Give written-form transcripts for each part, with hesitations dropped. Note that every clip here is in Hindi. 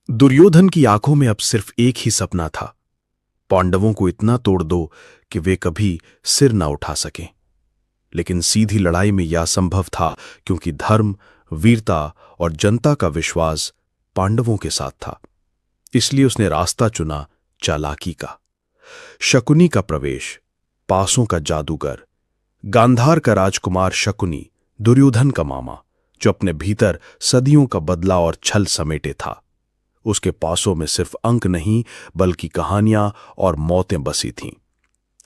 दुर्योधन की आंखों में अब सिर्फ एक ही सपना था, पांडवों को इतना तोड़ दो कि वे कभी सिर ना उठा सकें। लेकिन सीधी लड़ाई में यह संभव था क्योंकि धर्म, वीरता और जनता का विश्वास पांडवों के साथ था। इसलिए उसने रास्ता चुना चालाकी का। शकुनी का प्रवेश, पासों का जादूगर, गांधार का राजकुमार शकुनी, दुर्योधन का मामा, जो अपने भीतर सदियों का बदला और छल समेटे था। उसके पासों में सिर्फ अंक नहीं बल्कि कहानियां और मौतें बसी थीं।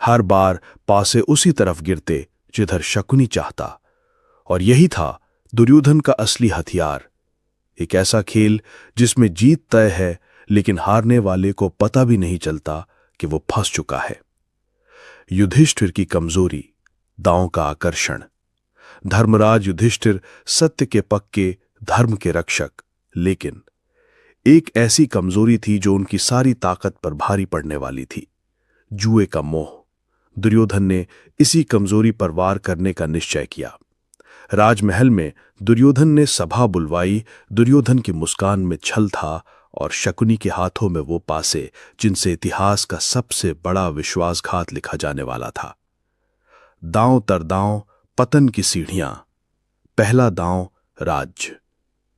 हर बार पासे उसी तरफ गिरते जिधर शकुनी चाहता, और यही था दुर्योधन का असली हथियार। एक ऐसा खेल जिसमें जीत तय है लेकिन हारने वाले को पता भी नहीं चलता कि वो फंस चुका है। युधिष्ठिर की कमजोरी, दांव का आकर्षण। धर्मराज युधिष्ठिर सत्य के पक्के, धर्म के रक्षक, लेकिन एक ऐसी कमजोरी थी जो उनकी सारी ताकत पर भारी पड़ने वाली थी, जुए का मोह। दुर्योधन ने इसी कमजोरी पर वार करने का निश्चय किया। राजमहल में दुर्योधन ने सभा बुलवाई। दुर्योधन की मुस्कान में छल था और शकुनी के हाथों में वो पासे जिनसे इतिहास का सबसे बड़ा विश्वासघात लिखा जाने वाला था। दांव तर दांव, पतन की सीढ़ियां। पहला दांव राज्य,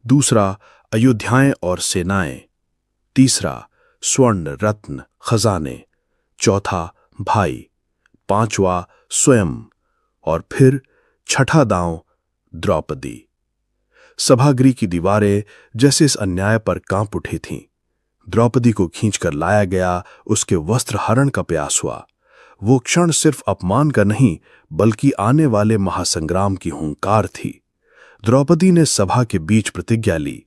दूसरा अयोध्याएं और सेनाएं, तीसरा स्वर्ण रत्न खजाने, चौथा भाई, पांचवा स्वयं, और फिर छठा दांव द्रौपदी। सभागृह की दीवारें जैसे इस अन्याय पर कांप उठी थीं। द्रौपदी को खींचकर लाया गया, उसके वस्त्र हरण का प्रयास हुआ। वो क्षण सिर्फ अपमान का नहीं बल्कि आने वाले महासंग्राम की हुंकार थी। द्रौपदी ने सभा के बीच प्रतिज्ञा ली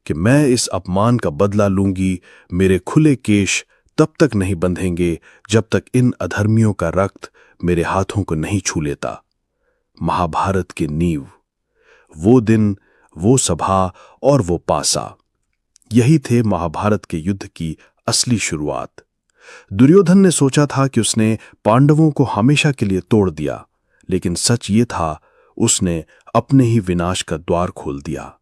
कि मैं इस अपमान का बदला लूंगी। मेरे खुले केश तब तक नहीं बंधेंगे जब तक इन अधर्मियों का रक्त मेरे हाथों को नहीं छू लेता। महाभारत की नींव, वो दिन, वो सभा और वो पासा, यही थे महाभारत के युद्ध की असली शुरुआत। दुर्योधन ने सोचा था कि उसने पांडवों को हमेशा के लिए तोड़ दिया, लेकिन सच ये था उसने अपने ही विनाश का द्वार खोल दिया।